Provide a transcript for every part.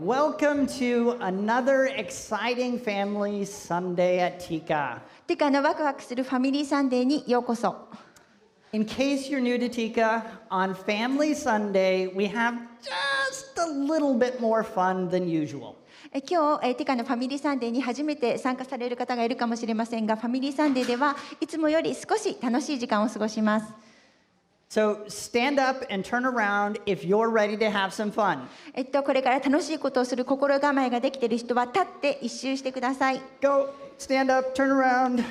Welcome to another exciting family Sunday at Tika. ティカのワクワクするファミリーサンデーにようこそ。In case you're new to Tika, on Family Sunday, we have just a little bit more fun than usual. 今日、ティカのファミリーサンデーに初めて参加される方がいるかもしれませんが、ファミリーサンデーではいつもより少し楽しい時間を過ごします。So stand up and turn around if you're ready to have some fun. これから楽しいことをする心構えができている人は立って一周してください。Go, stand up, turn around.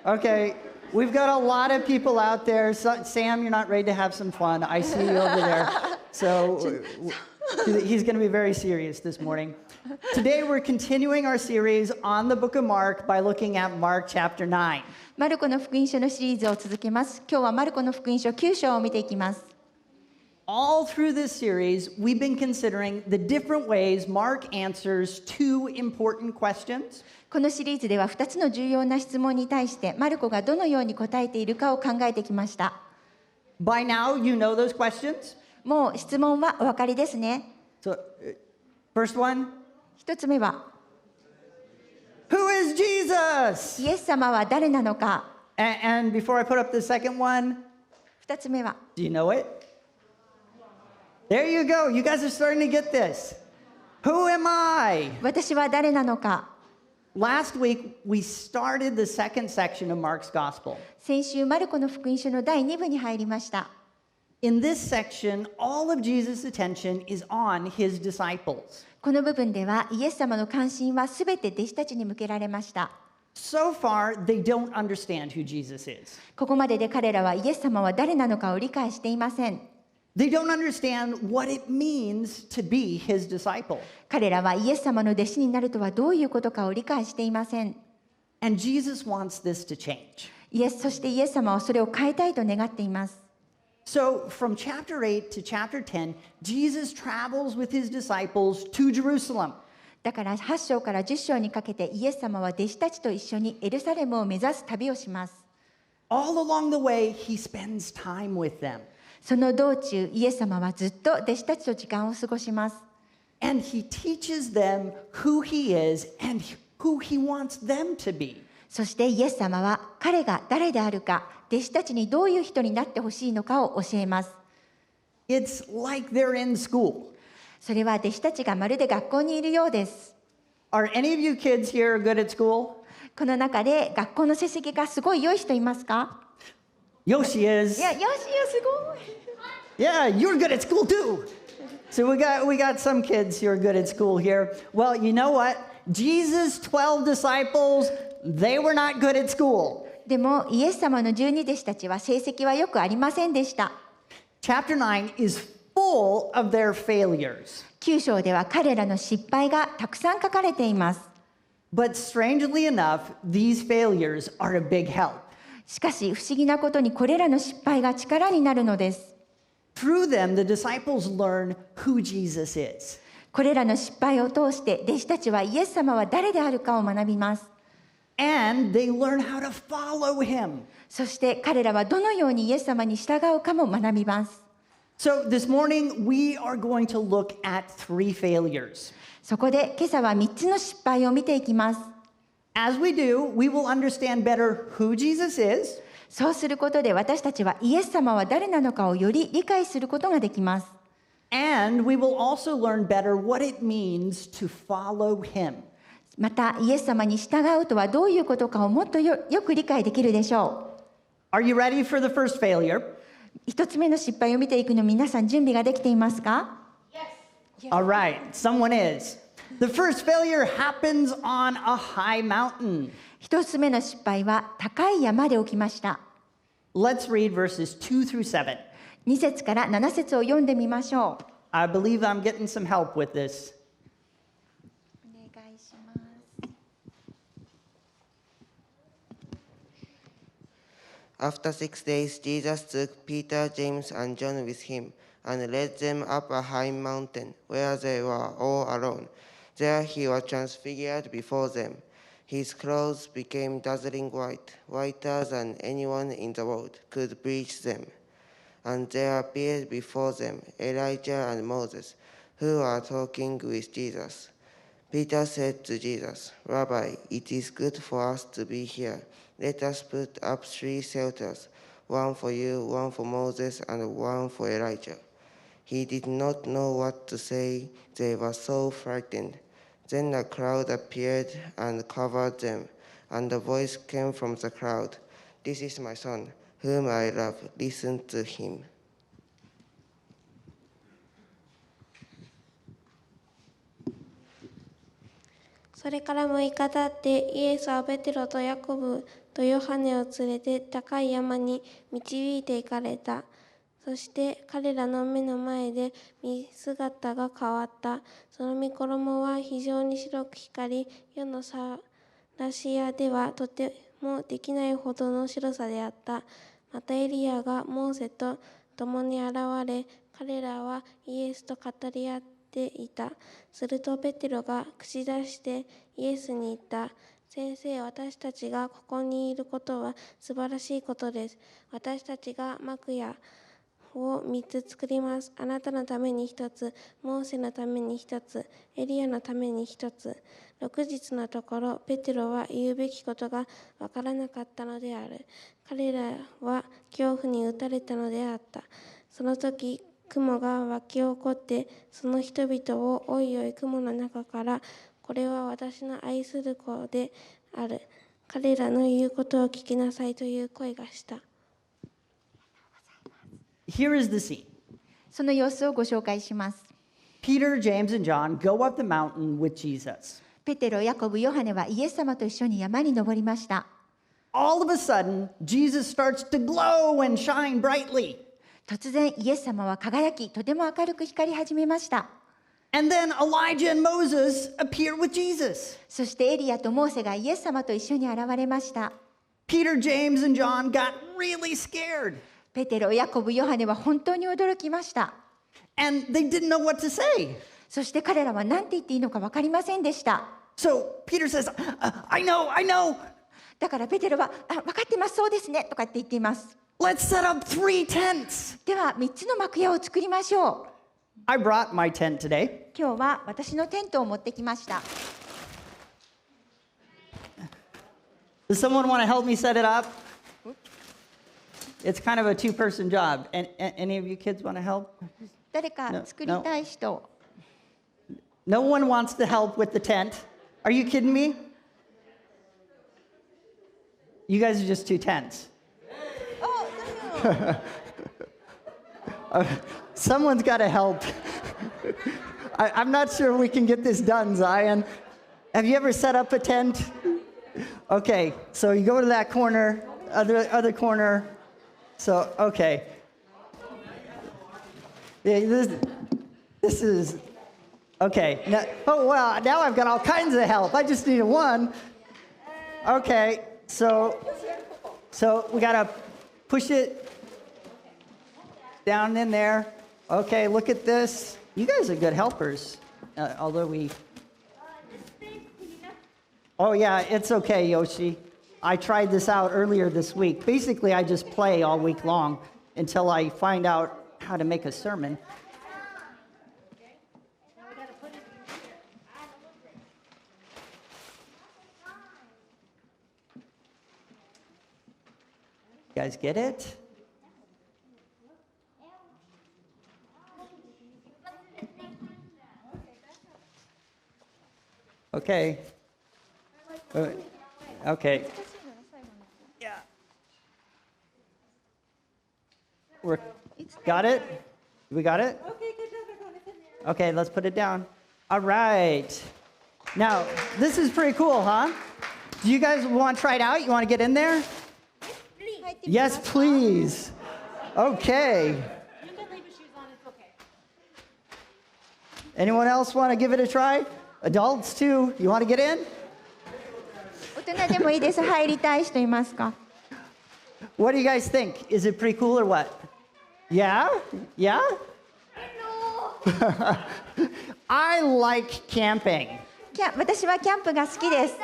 Okay, we've got a lot of people out there. Sam, you're not ready to have some fun. I see you over there. So he's going to be very serious this morning. Today we're continuing our series on the book of Mark by looking at Mark chapter 9. マルコの福音書のシリーズを続けます。今日はマルコの福音書9章を見ていきます。All through this series, we've been considering the different ways Mark answers two important questions. このシリーズでは2つの重要な質問に対してマルコがどのように答えているかを考えてきました。By now, you know those questions? もう質問はお分かりですね。So, first one, 1つ目は、who is Jesus? イエス様は誰なのか。And before I put up the second one, 2つ目は、do you know it? There you go. You guys are starting to get this. Who am I? 私は誰なのか。Last week, we started the second section of Mark's Gospel. 先週、マルコの福音書の第2部に入りました。In this section, all of Jesus' attention is on his disciples. この部分では、イエス様の関心はすべて弟子たちに向けられました。So far, they don't understand who Jesus is. ここまでで彼らはイエス様は誰なのかを理解していません。They don't understand what it means to be his disciple. 彼らはイエス様の弟子になるとはどういうことかを理解していません。And Jesus wants this to change. そしてイエス様はそれを変えたいと願っています。So, from chapter 8 to chapter 10, Jesus travels with his disciples to Jerusalem. だから8章から10章にかけてイエス様は弟子たちと一緒にエルサレムを目指す旅をします。All along the way, he spends time with them. その道中、イエス様はずっと弟子たちと時間を過ごします。And he teaches them who he is and who he wants them to be. そしてイエス様は彼が誰であるか、弟子たちにどういう人になってほしいのかを教えます。It's like they're in school. それは弟子たちがまるで学校にいるようです。Are any of you kids here good at school? この中で学校の成績がすごい良い人いますか？ Yoshi is. いや、よしよ、すごい。Yeah, you're good at school too. So we got some kids who are good at school here. Well, you know what? Jesus' 12 disciples, they were not good at school. でもイエス様の12弟子たちは成績はよくありませんでした。Chapter 9 is full of their failures. 9章では彼らの失敗がたくさん書かれています。But strangely enough, these failures are a big help. しかし不思議なことにこれらの失敗が力になるのです。Through them, the disciples learn who Jesus is. これらの失敗を通して弟子たちはイエス様は誰であるかを学びます。And they learn how to follow him. そして彼らはどのようにイエス様に従うかも学びます。So this morning, we are going to look at 3 failures. そこで今朝は3つの失敗を見ていきます。As we do, we will understand better who Jesus is. そうすることで私たちはイエス様は誰なのかをより理解することができます。And we will also learn better what it means to follow him. またイエス様に従うとはどういうことかをもっとよく理解できるでしょう。Are you ready for the first failure? 一つ目の失敗を見ていくの皆さん準備ができていますか？ Yes. All right, someone is. The first failure happens on a high mountain. 一つ目の失敗は高い山で起きました。Let's read verses 2 through 7. 2節から7節を読んでみましょう。I believe I'm getting some help with this. お願いします。After 6 days, Jesus took Peter, James, and John with him and led them up a high mountain where they were all alone. There he was transfigured before them. His clothes became dazzling white, whiter than anyone in the world could bleach them. And there appeared before them Elijah and Moses, who were talking with Jesus. Peter said to Jesus, Rabbi, it is good for us to be here. Let us put up 3 shelters, one for you, one for Moses, and one for Elijah. He did not know what to say. They were so frightened. Then a crowd appeared and covered them, and a voice came from the crowd. This is my son, whom I love. Listen to him. それから6日経ってイエスはペテロとヤコブとヨハネを連れて高い山に導いて行かれた。そして彼らの目の前で見姿が変わった。その御衣は非常に白く光り、世のさらし屋ではとてもできないほどの白さであった。またエリアがモーセと共に現れ、彼らはイエスと語り合っていた。するとペテロが口出してイエスに言った。先生、私たちがここにいることは素晴らしいことです。私たちが幕屋を3つ作ります。あなたのために1つ、モーセのために1つ、エリアのために1つ。6日のところ、ペテロは言うべきことがわからなかったのである。彼らは恐怖に打たれたのであった。その時、雲が湧き起こって、その人々をおいおい雲の中から、これは私の愛する子である。彼らの言うことを聞きなさいという声がした。Here is the scene. その様子をご紹介します。 Peter, James, and John go up the mountain with Jesus. ペテロ、ヤコブ、ヨハネはイエス様と一緒に山に登りました。All of a sudden, Jesus starts to glow and shine brightly. 突然イエス様は輝き、とても明るく光り始めました。And then Elijah and Moses appear with Jesus. そしてエリアとモーセがイエス様と一緒に現れました。 Peter, James, and John got really scared. ペテロ、ヤコブ、ヨハネは本当に驚きました。And they didn't know what to say. そして彼らは何て言っていいのか分かりませんでした。So Peter says, I know. だからペテロは、分かってます、そうですね、とかって言っています。Let's set up 3 tents. では3つの幕屋を作りましょう。I brought my tent today. 今日は私のテントを持ってきました。Does someone want to help me set it up? It's kind of a 2-person job. Any of you kids want to help? 誰か作りたい人。No one wants to help with the tent. Are you kidding me? You guys are just 2 tents. Someone's got to help. I'm not sure we can get this done, Zion. Have you ever set up a tent? Okay, so you go to that corner, other corner. So, okay. Yeah, this is, okay. Now I've got all kinds of help. I just need one. Okay, so we got to push it down in there. Okay, look at this. You guys are good helpers, although we... Oh, yeah, it's okay, Yoshi. I tried this out earlier this week. Basically, I just play all week long until I find out how to make a sermon. You guys get it? Okay. Okay. Yeah. Got it? We got it? Okay, let's put it down. All right. Now, this is pretty cool, huh? Do you guys want to try it out? You want to get in there? Yes, please. Okay. You can leave your shoes on, it's okay. Anyone else want to give it a try? Adults too. You want to get in? 大人でもいいです。入りたい人いますか？ What do you guys think? Is it pretty cool or what? Yeah? Yeah? I like camping. 私はキャンプが好きです。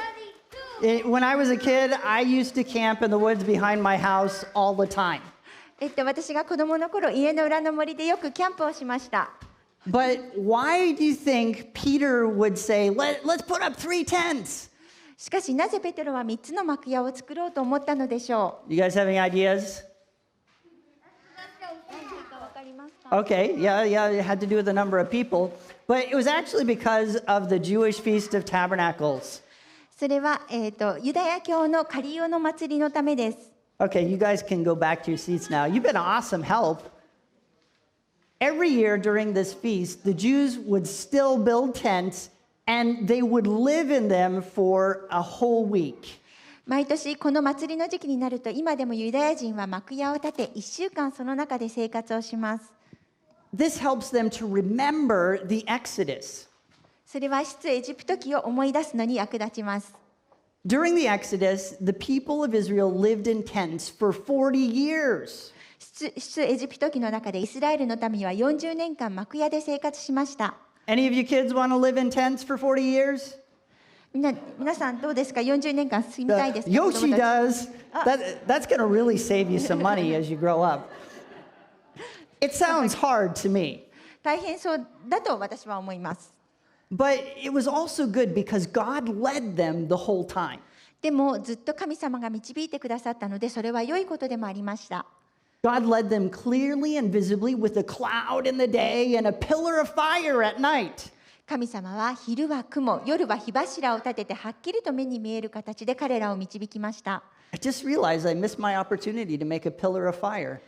When I was a kid, I used to camp in the woods behind my house all the time. 私が子供の頃、家の裏の森でよくキャンプをしました。But why do you think Peter would say, let's put up 3 tents? しかしなぜペテロは3つの幕屋を作ろうと思ったのでしょ You guys have any ideas? う？わかりますか？ Okay, yeah, it had to do with the number of people. But it was actually because of the Jewish Feast of Tabernacles. それは、ユダヤ教のカリオの祭りのためです。Okay, you guys can go back to your seats now. You've been awesome help. Every year during this feast, the Jews would still build tents and they would live in them for a whole week. 毎年この祭りの時期になると、今でもユダヤ人は幕屋を建て、1週間その中で生活をします。This helps them to remember the Exodus. それは出エジプト記を思い出すのに役立ちます。During the Exodus, the people of Israel lived in tents for 40 years. 出エジプト記の中でイスラエルの民は40年間幕屋で生活しました。Any of you kids want to live in tents for 40 years? 皆さんどうですか？ 40 年間住みたいですか？ Yoshi does. That's going to really save you some money as you grow up. It sounds hard to me. 大変そうだと私は思います。But it was also good because God led them the whole time. でもずっと神様が導いてくださったので、それは良いことでもありました。God led them clearly and visibly with a cloud in the day and a pillar of fire at night. 神様は昼は雲、夜は火柱を立ててはっきりと目に見える形で彼らを導きました。I just realized I missed my opportunity to make a pillar of fire.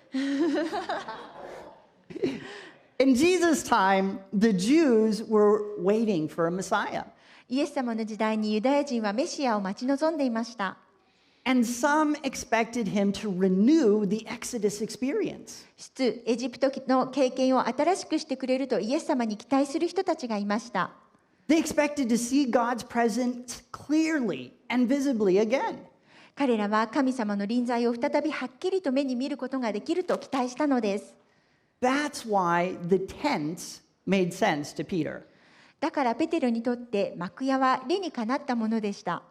In Jesus' time, the Jews were waiting for a Messiah. イエス様の時代にユダヤ人はメシアを待ち望んでいました。And some expected him to renew the Exodus experience. 出エジプトの経験を新しくしてくれるとイエス様に期待する人たちがいました。They expected to see God's presence clearly and visibly again. 彼らは神様の臨在を再びはっきりと目に見ることができると期待したのです。That's why the tents made sense to Peter. だからペテロにとって幕屋は理にかなったものでした。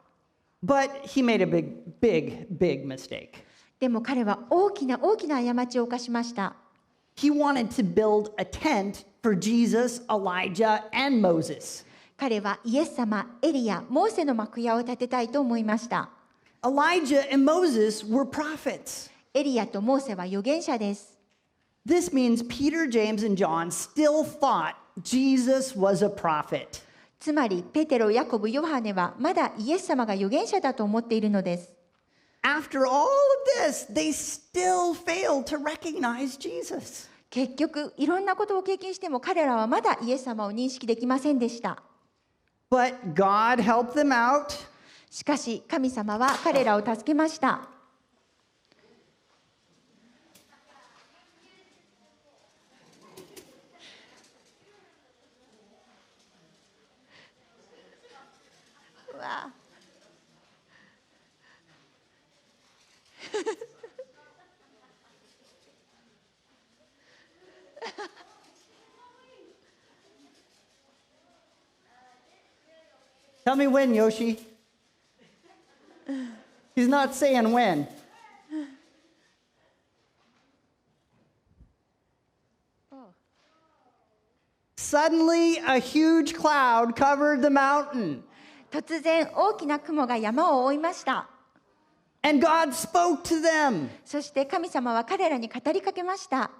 But he made a big mistake. でも彼は大きな過ちを犯しました。He wanted to build a tent for Jesus, Elijah, and Moses. 彼はイエス様、エリア、モーセの幕屋を建てたいと思いました。Elijah and Moses were prophets. エリアとモーセは預言者です。This means Peter, James, and John still thought Jesus was a prophet. つまりペテロ、ヤコブ、ヨハネはまだイエス様が預言者だと思っているのです。After all of this, they still failed to recognize Jesus. 結局いろんなことを経験しても彼らはまだイエス様を認識できませんでした。But God helped them out. しかし神様は彼らを助けました。うわTell me when, Yoshi. He's not saying when. Suddenly, a huge cloud covered the mountain. 突然大きな雲が山を覆いました。And God spoke to them. そして神様は彼らに語りかけました。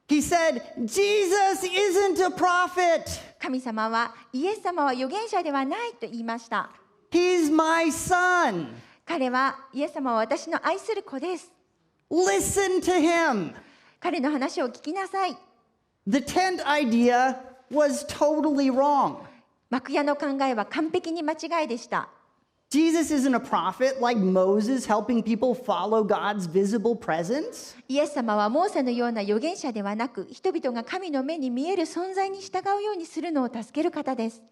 He said, Jesus isn't a prophet. 神様はイエス様は預言者ではないと言いました。He's my son. 彼はイエス様は私の愛する子です。Listen to him. 彼の話を聞きなさい。The tent idea was totally wrong. 幕屋の考えは完璧に間違いでした。Jesus isn't a prophet like Moses helping people follow God's visible presence. イエス様はモーセのような預言者ではなく、人々が神の目に見える存在に従うようにするのを助ける方です。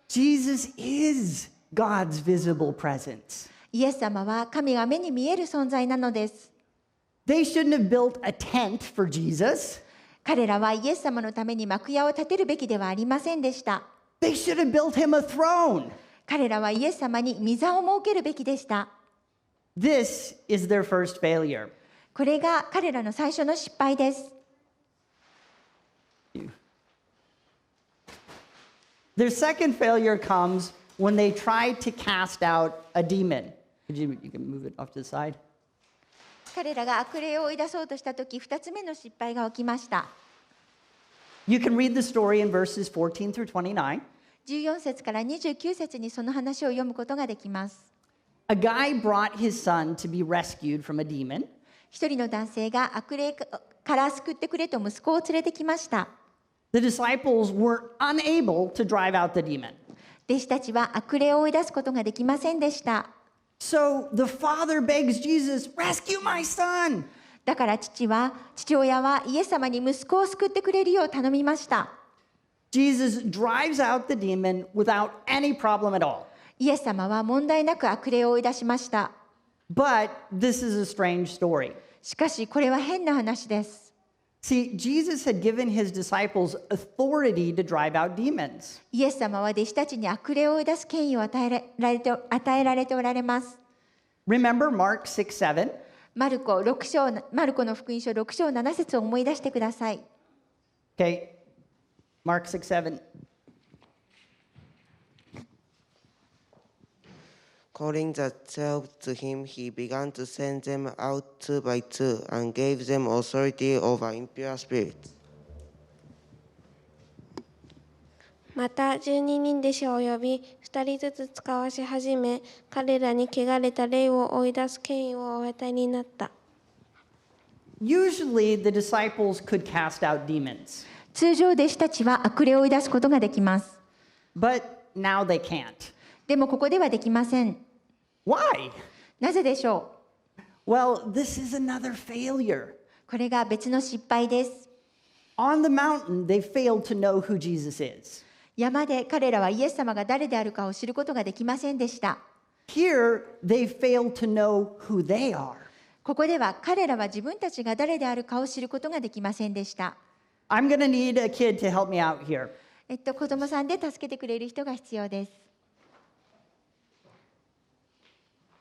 Jesus is God's visible presence. イエス様は神が目に見える存在なのです。They shouldn't have built a tent for Jesus. 彼らはイエス様のために幕屋を建てるべきではありませんでした。They should have built him a throne. 彼らはイエス様に御座を設けるべきでした。This is their first failure. これが彼らの最初の失敗です。Their second failure comes when they try to cast out a demon. You can move it off to the side. 彼らが悪霊を追い出そうとしたとき、2つ目の失敗が起きました。You can read the story in verses 14 through 29. 14節から29節にその話を読むことができます。A guy brought his son to be rescued from a demon. 一人の男性が悪霊から救ってくれと息子を連れてきました。The disciples were unable to drive out the demon. 弟子たちは悪霊を追い出すことができませんでした。So the father begs Jesus, rescue my son. だから父親はイエス様に息子を救ってくれるよう頼みました。Jesus drives out the demon without any problem at all. イエス様は問題なく悪霊を追い出しました。But this is a strange story. しかしこれは変な話です。See, Jesus had given his disciples authority to drive out demons. イエス様は弟子たちに悪霊を追い出す権威を与えられておられます。Remember Mark 6:7? マルコの福音書6章7節を思い出してください。Okay, Mark 6:7. Calling the 12 to him, he began to send them out two by two and gave them authority over impure spirits. また12人弟子を呼び2人ずつ使わし始め、彼らに汚れた霊を追い出す権威をお与えになった。Usually the disciples could cast out demons, 通常弟子たちは悪霊を追い出すことができます。 but now they can't. でもここではできません。 Why? なぜでしょう。 Well, this is another failure. これが別の失敗です。 On the mountain, they failed to know who Jesus is. 山で彼らはイエス様が誰であるかを知ることができませんでした。 Here, they failed to know who they are. ここでは彼らは自分たちが誰であるかを知ることができませんでした。 I'm going to need a kid to help me out here. 子供さんで助けてくれる人が必要です。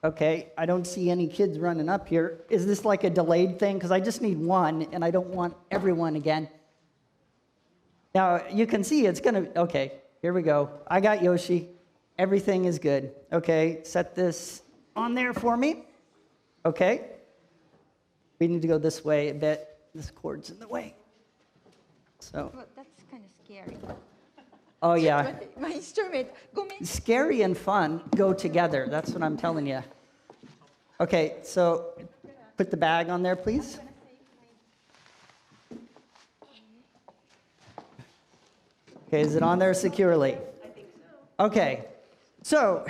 Okay, I don't see any kids running up here. Is this like a delayed thing? Because I just need one, and I don't want everyone again. Now, you can see it's going to... Okay, here we go. I got Yoshi. Everything is good. Okay, set this on there for me. Okay. We need to go this way a bit. This cord's in the way. So... That's kind of scary. Oh, yeah. My instrument. ごめん。 Scary and fun go together. That's what I'm telling you. Okay, so put the bag on there, please. Okay, is it on there securely? I think so. Okay, so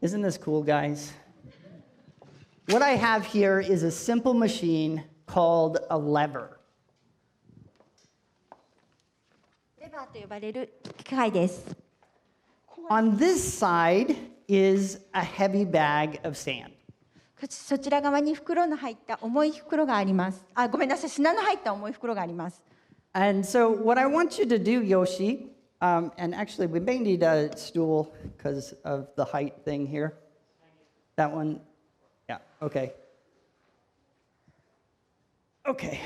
isn't this cool, guys? What I have here is a simple machine called a lever. レバーと呼ばれる機械です。 On this side is a heavy bag of sand. そちら側に袋の入った重い袋があります。あ、ごめんなさい。砂の入った重い袋があります。 And so what I want you to do, Yoshi, and actually we may need a stool because of the height thing here. That one, yeah, okay. Okay.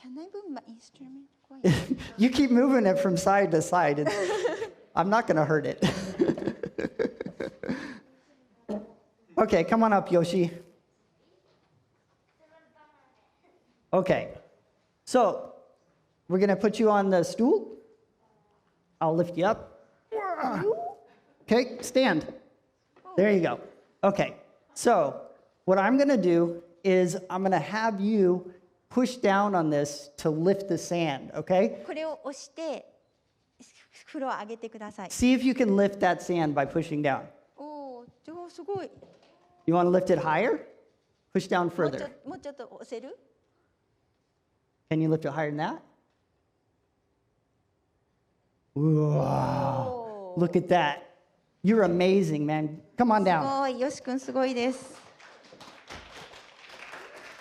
Can I move my instrument? You keep moving it from side to side. I'm not going to hurt it. Okay, come on up, Yoshi. Okay, so we're going to put you on the stool. I'll lift you up. Okay, stand. There you go. Okay, so what I'm going to do is I'm going to have you push down on this to lift the sand, okay? これを押して袋を上げてください。 See if you can lift that sand by pushing down. おお、すごい。 You want to lift it higher? Push down もう further. ちょっと押せる？ Can you lift it higher than that? Whoa. Look at that. You're amazing, man. Come on す down. ごい、よし君すごいです。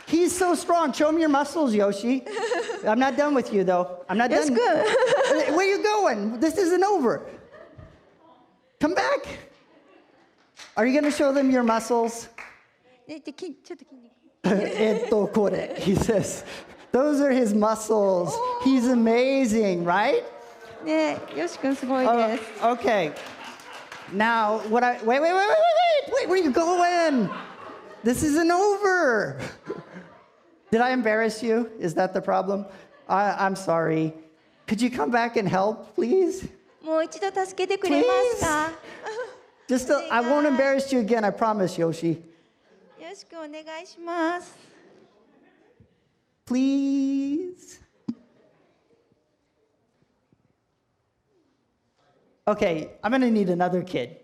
He's so strong. Show him your muscles, Yoshi. I'm not done with you, though. I'm not Yes, done. good. Where are you going? This isn't over. Come back. Are you going to show them your muscles? ちょっと筋肉。これ, he says. Those are his muscles. He's amazing, right? ね、よし君すごいです。Okay. Now, wait, where are you going? This isn't over. Did I embarrass you? Is that the problem? I'm sorry. Could you come back and help, please? もう一度助けてくれますか。I won't embarrass you again, I promise, Yoshi. よし君お願いします。Please. Okay, I'm gonna need another kid.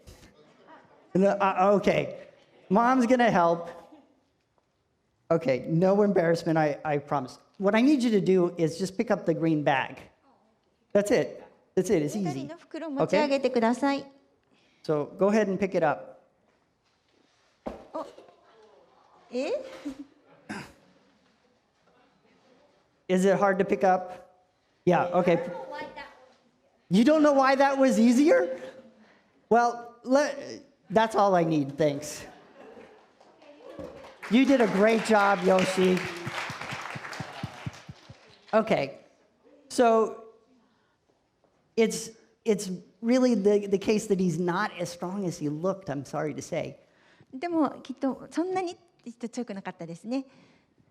Okay, mom's gonna help. Okay, no embarrassment, I promise. What I need you to do is just pick up the green bag. That's it. It's 緑 easy. の袋持ち上げてください。So go ahead and pick it up. え？ Is it hard to pick up? Yeah, okay. You don't know why that was easier? Well, that's all I need, thanks. You did a great job, Yoshi. Okay, so it's really the case that he's not as strong as he looked, I'm sorry to say. でもきっとそんなに強くなかったですね。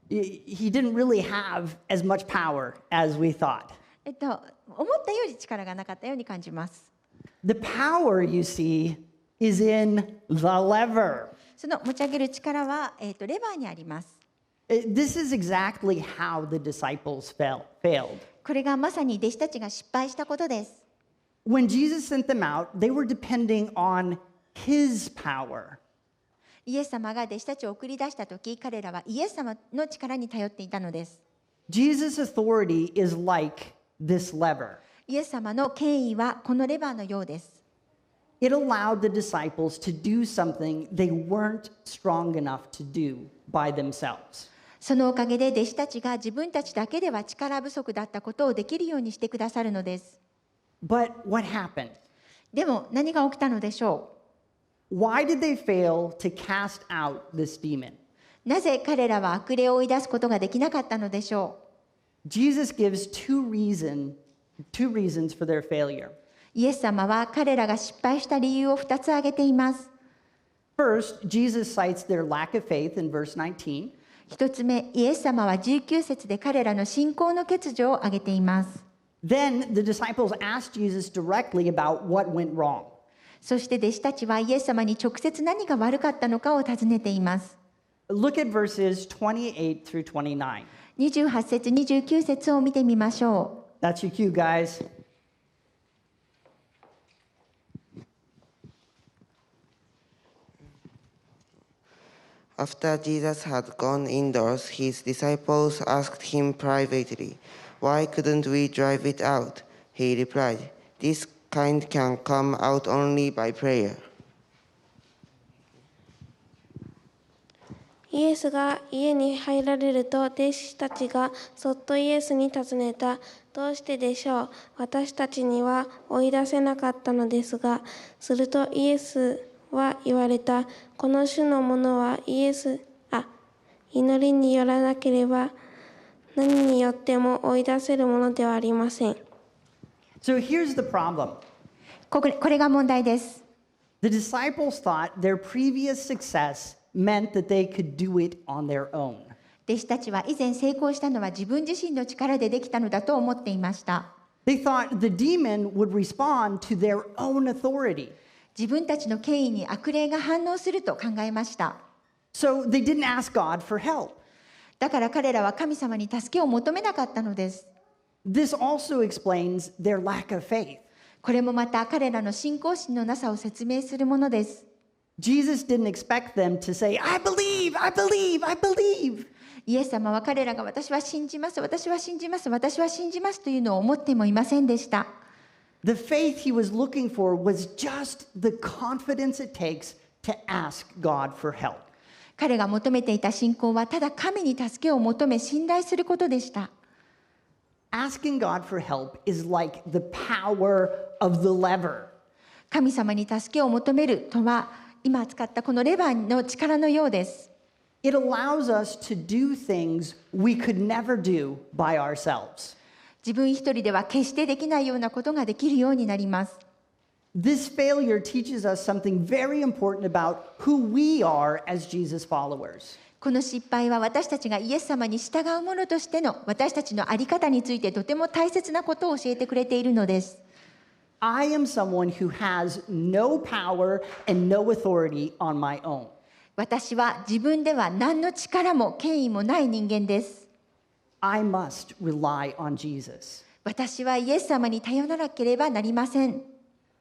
He didn't really have as much power as we thought. 思ったより力がなかったように感じます。The power, you see, is in the lever. その持ち上げる力は、レバーにあります。This is exactly how the disciples failed. これがまさに弟子たちが失敗したことです。When Jesus sent them out, they were depending on his power. イエス様が弟子たちを送り出したとき、彼らはイエス様の力に頼っていたのです。Jesus' authority is like this lever. イエス様の権威はこのレバーのようです。It allowed the disciples to do something they weren't strong enough to do by themselves. そのおかげで弟子たちが自分たちだけでは力不足だったことをできるようにしてくださるのです。But what happened? でも何が起きたのでしょう。 Why did they fail to cast out this demon? なぜ彼らは悪霊を追い出すことができなかったのでしょう。 Jesus gives two reasons for their failure. イエス様は彼らが失敗した理由を2つ挙げています。First, Jesus cites their lack of faith in verse 19. 1つ目、イエス様は19節で彼らの信仰の欠如を挙げています。Then the disciples asked Jesus directly about what went wrong. そして弟子たちはイエス様に直接何が悪かったのかを尋ねています。Look at verses 28 through 29. 28節、29節を見てみましょう。 That's your cue, guys. After Jesus had gone indoors, his disciples asked him privately, "Why couldn't we drive it out?" He replied, "This kind can come out only by prayer." イエスが家に入られると弟子たちがそっとイエスに尋ねた。どうしてでしょう。私たちには追い出せなかったのですが。するとイエスは言われた。この種のものは祈りによらなければ何によっても追い出せるものではありません。So here's the problem. これが問題です。 The disciples thought their previous success meant that they could do it on their own. 弟子たちは以前成功したのは自分自身の力でできたのだと思っていました。They thought the demon would respond to their own authority. 自分たちの権威に悪霊が反応すると考えました。So they didn't ask God for help. だから彼らは神様に助けを求めなかったのです。This also explains their lack of faith. これもまた彼らの信仰心のなさを説明するものです。Jesus didn't expect them to say, I believe, I believe, I believe. イエス様は彼らが私は信じます、私は信じます、私は信じますというのを思ってもいませんでした。The faith he was looking for was just the confidence it takes to ask God for help. 彼が求めていた信仰はただ神に助けを求め信頼することでした。Asking God for help is like the power of the lever. 神様に助けを求めるとは今使ったこのレバーの力のようです。It allows us to do things we could never do by ourselves. 自分一人では決してできないようなことができるようになります。This failure teaches us something very important about who we are as Jesus followers. この失敗は私たちがイエス様に従う者としての私たちの在り方についてとても大切なことを教えてくれているのです。I am someone who has no power and no authority on my own. 私は自分では何の力も権威もない人間です。I must rely on Jesus. 私はイエス様に頼らなければなりません。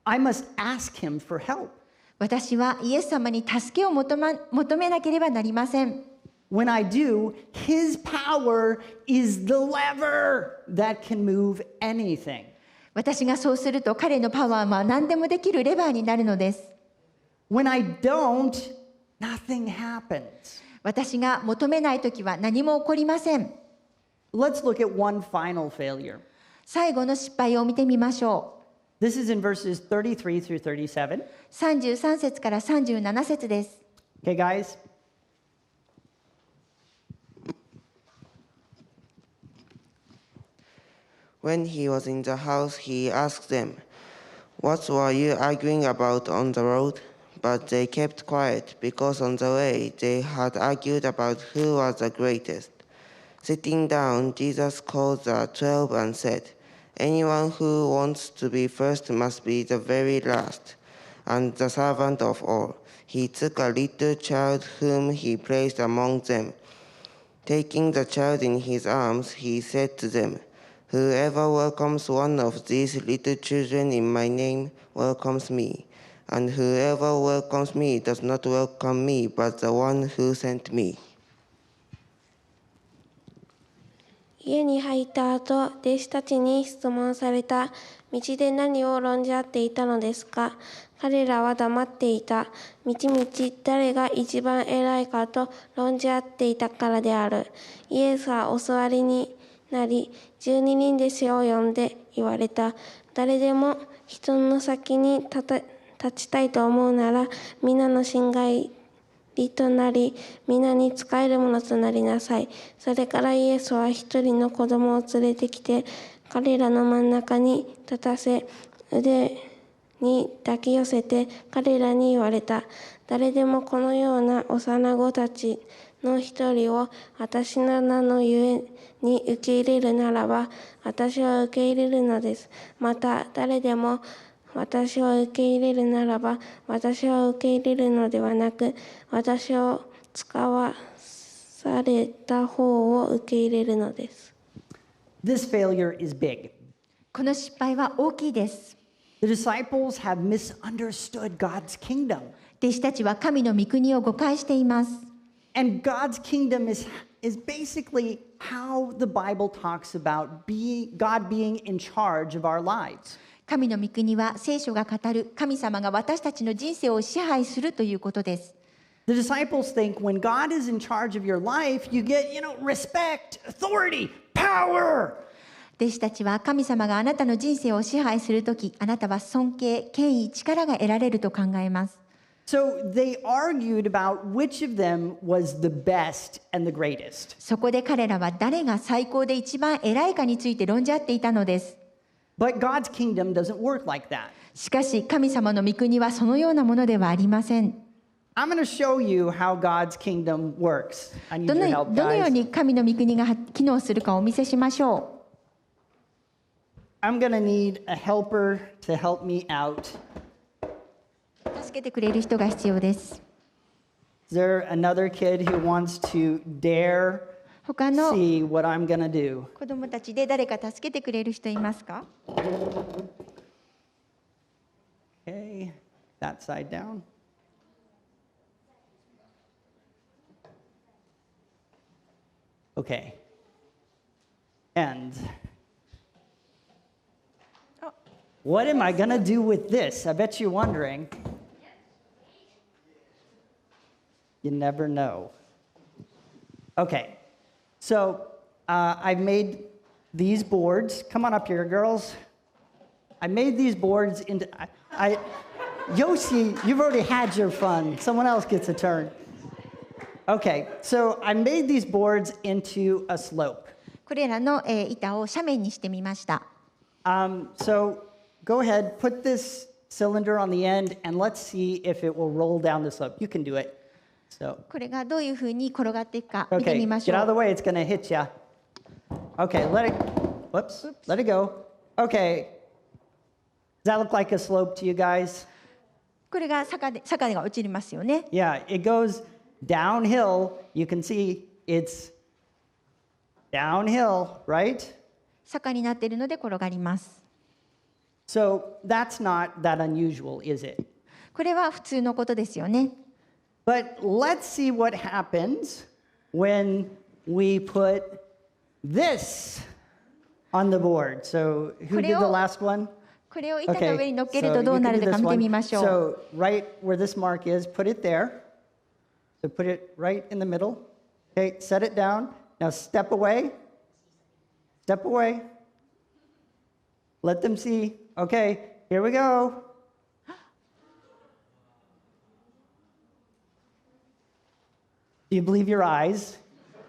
I must ask him for help. 私はイエス様に助けを求めなければなりません。When I do, his power is the lever that can move anything. 私がそうすると彼のパワーは何でもできるレバーになるのです。When I don't, nothing happens. 私が求めないときは何も起こりません。Let's look at one final failure. 最後の失敗を見てみましょう。This is in verses 33 through 37. 33節から37節です。Okay, guys? When he was in the house, he asked them, "What were you arguing about on the road?" But they kept quiet, because on the way they had argued about who was the greatest. Sitting down, Jesus called the 12 and said, "Anyone who wants to be first must be the very last, and the servant of all." He took a little child whom he placed among them. Taking the child in his arms, he said to them, "Whoever welcomes one of these little children in my name welcomes me, and whoever welcomes me does not welcome me, but the one who sent me." 家に入った後、弟子たちに質問された。道で何を論じ合っていたのですか？彼らは黙っていた。みちみち誰が一番偉いかと論じ合っていたからである。イエスはお座りになり、12人弟子を呼んで言われた。誰でも人の先に立ちたいと思うなら、皆のしがいとなり、皆に仕えるものとなりなさい。それからイエスは一人の子供を連れてきて、彼らの真ん中に立たせ、腕に抱き寄せて彼らに言われた。誰でもこのような幼子たちの一人を私の名のゆえに受け入れるならば、私は受け入れるのです。また誰でも私を受け入れるならば、私を受け入れるのではなく、私を使わされた方を受け入れるのです。This failure is big. この失敗は大きいです。The disciples have misunderstood God's kingdom. 弟子たちは神の御国を誤解しています。And God's kingdom is basically how the Bible talks about God being in charge of our lives. 神の御国は聖書が語る神様が私たちの人生を支配するということです。The disciples think when God is in charge of your life, you get, respect, authority, power. 弟子たちは神様があなたの人生を支配するとき、あなたは尊敬、権威、力が得られると考えます。So they argued about which of them was the best and the greatest. そこで彼らは誰が最高で一番偉いかについて論じ合っていたのです。But God's kingdom doesn't work like that. しかし神様の御国はそのようなものではありません。I'm going to show you how God's kingdom works. I need ど your の help, どのよう guys. に神の御国が機能するかをお見せしましょう。I'm going to need a helper to help me out. 助けてくれる人が必要です。Is there another kid who wants to dare 他の see what I'm going to do? 子供たちで誰か助けてくれる人いますか？ Okay, that side down. Okay. And what am I going to do with this? I bet you're wondering. You never know. Okay. So I've made these boards. Come on up here, girls. I made these boards into... Yoshi, you've already had your fun. Someone else gets a turn. Okay, so I made these boards into a slope. これらの、板を斜面にしてみました。So go ahead, put this cylinder on the end, and let's see if it will roll down the slope. You can do it. So, これがどういうふうに転がっていくか見て okay, みまし get ょ out of the う。way. It's going to hit ya. Okay, let it go. Okay. Does that look like a slope to you guys? これが坂が落ちますよね。Yeah, it goes downhill. You can see it's downhill, right? 坂になっているので転がります。So that's not that unusual, is it? これは普通のことですよね。But let's see what happens when we put this on the board. So who did the last one? これを板の上に乗っける so とどう you な can る do のか this 見て one. みましょう。 So right where this mark is, put it there. So put it right in the middle. Okay, set it down. Now step away. Step away. Let them see. Okay, here we go. Do you believe your eyes?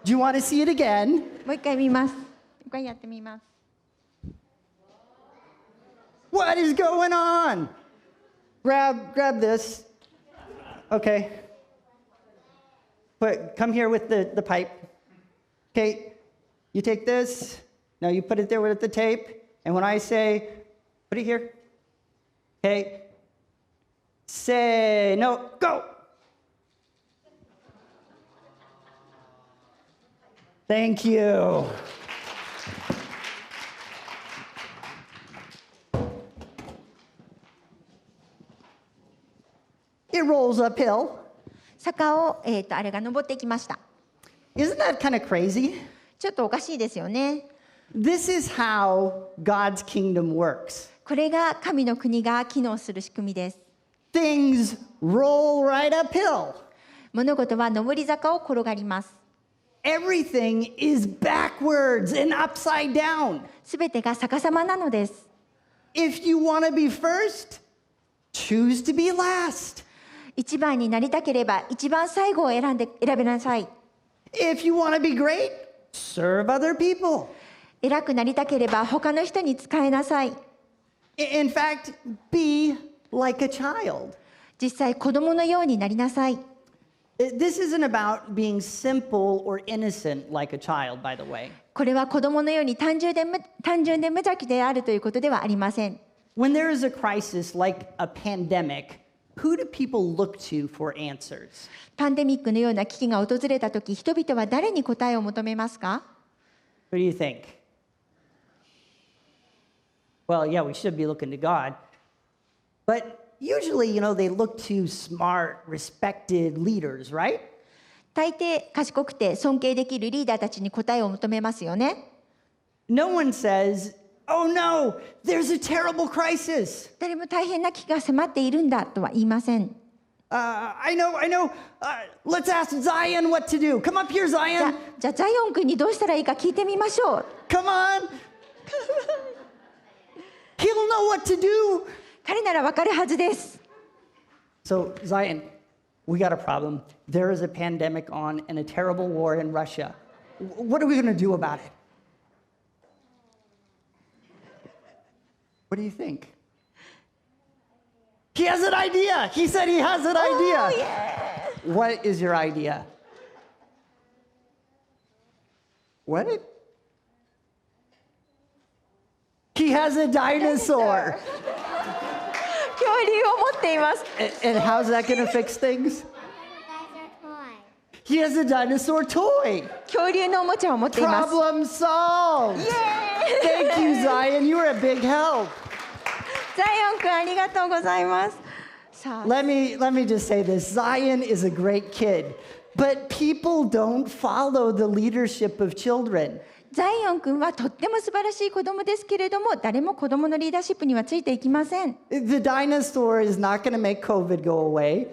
Do you want to see it again? もう一回見ます。もう一回やってみます。What is going on? Grab this. Okay. Come here with the pipe. Okay, you take this. Now you put it there with the tape. And when I say, put it here. Okay. Say no, go. Thank you. It rolls uphill. 坂を、あれが登っていきました。Isn't that kind of crazy? ちょっとおかしいですよね。This is how God's kingdom works. これが神の国が機能する仕組みです。Things roll right uphill. 物事は上り坂を転がります。Everything is backwards and upside down. すべてが逆さまなのです。If you want to be first, choose to be last. 一番になりたければ一番最後を選びなさい。If you want to be great, serve other people. 偉くなりたければ他の人に仕えなさい。In fact, be like a child. 実際子供のようになりなさい。This isn't about being simple or innocent like a child, by the way. これは子供のように単純で無邪気であるということではありません。When there is a crisis like a pandemic, who do people look to for answers? パンデミックのような危機が訪れたとき、人々は誰に答えを求めますか？ What do you think? Well, yeah, we should be looking to God. But usually, they look to smart, respected leaders, right? 大抵賢くて尊敬できるリーダーたちに答えを求めますよね。No one says, oh no, there's a terrible crisis. 誰も大変な危機が迫っているんだとは言いません。I know. Let's ask Zion what to do. Come up here, じゃ Zion. あザイオン君にどうしたらいいか聞いてみましょう。Come on. He'll know what to do. 彼ならわかるはずです。So, Zion, we got a problem. There is a pandemic on and a terrible war in Russia. What are we going to do about it? What do you think? He has an idea. He said he has an idea. Oh, yeah. What is your idea? What? He has a dinosaur. 恐竜を持っています。And how's that going to fix things? He has a dinosaur toy. 恐竜のおもちゃを持っています。 Problem solved. Yay! Thank you, Zion. You were a big help. ザイオン君ありがとうございます。さあ、Let me just say this. Zion is a great kid, but people don't follow the leadership of children. ザイオン君はとっても素晴らしい子供ですけれども、誰も子供のリーダーシップにはついていきません。 The dinosaur is not going to make COVID go away.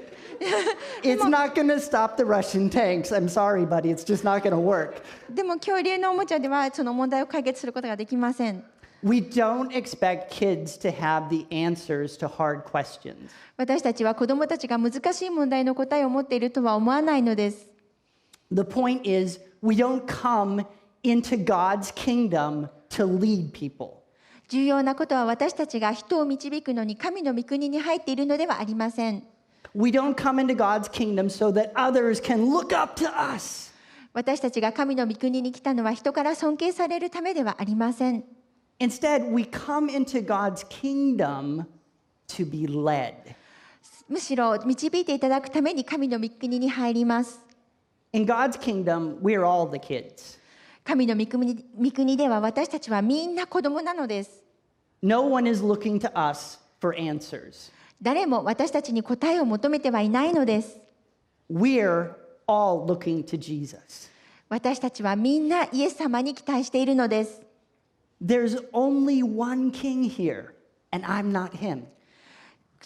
It's not going to stop the Russian tanks. I'm sorry, buddy. It's just not going to work. でも恐竜のおもちゃではその問題を解決することができません。We don't expect kids to have the answers to hard questions. 私たちは子供たちが難しい問題の答えを持っているとは思わないのです。 The point is, we don't come into God's kingdom to lead people. 重要なことは私たちが人を導くのに神の御国に入っているのではありません。We don't come into God's kingdom so that others can look up to us. 私たちが神の御国に来たのは人から尊敬されるためではありません。Instead, we come into God's kingdom to be led. むしろ導いていただくために神の御国に入ります。In God's kingdom, we're all the kids. 神の御国では私たちはみんな子供なのです。No one is looking to us for answers. 誰も私たちに答えを求めてはいないのです。We're all looking to Jesus. 私たちはみんなイエス様に期待しているのです。There's only one king here, and I'm not him.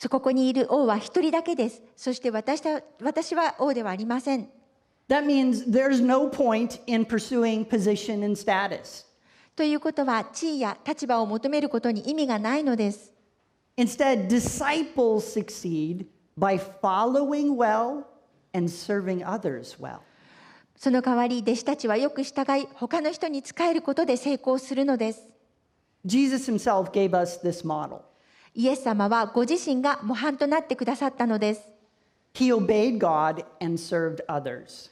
ここにいる王は一人だけです。そして私は王ではありません。That means there's no point in pursuing position and status. ということは地位や立場を求めることに意味がないのです。Instead, disciples succeed by following well and serving others well. その代わり弟子たちはよく従い他の人に仕えることで成功するのです。Jesus himself gave us this model. イエス様はご自身が模範となってくださったのです。He obeyed God and served others.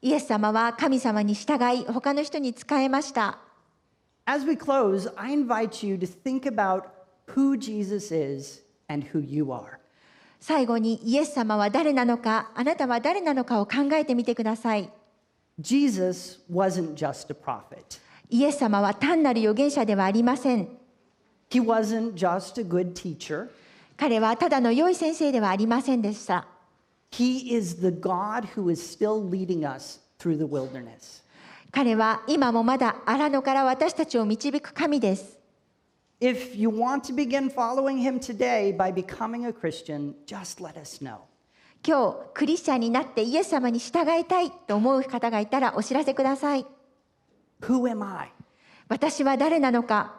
イエス様は神様に従い他の人に仕えました。As we close, I invite you to think about who Jesus is and who you are. 最後にイエス様は誰なのか、あなたは誰なのかを考えてみてください。Jesus wasn't just a prophet. イエス様は単なる預言者ではありません。He wasn't just a good teacher. 彼はただの良い先生ではありませんでした。He is the God who is still leading us through the wilderness. 彼は今もまだ荒野から私たちを導く神です。If you want to begin following him today by becoming a Christian, just let us know. 今日クリスチャンになってイエス様に従いたいと思う方がいたらお知らせください。Who am I? 私は誰なのか。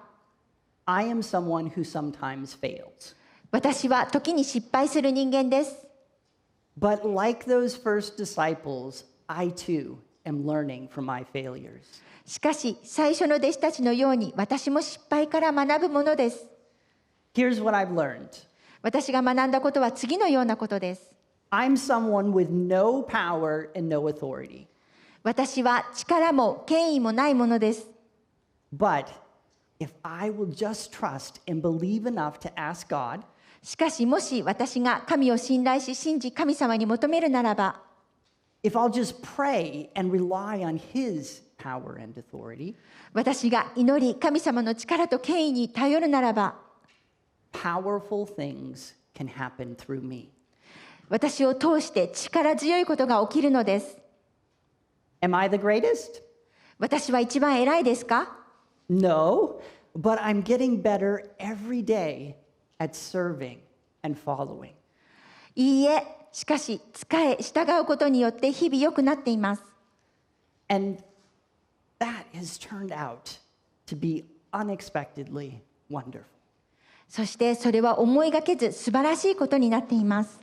I am someone who sometimes fails. 私は時に失敗する人間です。But like those first disciples, I too am learning from my failures. しかし最初の弟子たちのように私も失敗から学ぶものです。Here's what I've learned. 私が学んだことは次のようなことです。I'm someone with no power and no authority. 私は力も権威もないものです。But if I will just trust and believe enough to ask God, しかしもし私が神を信頼し信じ神様に求めるならば、if I'll just pray and rely on his power and authority, 私が祈り神様の力と権威に頼るならば、powerful things can happen through me. 私を通して力強いことが起きるのです。Am I the greatest? 私は一番偉いですか？ No, but I'm getting better every day at serving and following. いいえ、しかし従うことによって日々良くなっています。And that has turned out to be unexpectedly wonderful. そしてそれは思いがけず素晴らしいことになっています。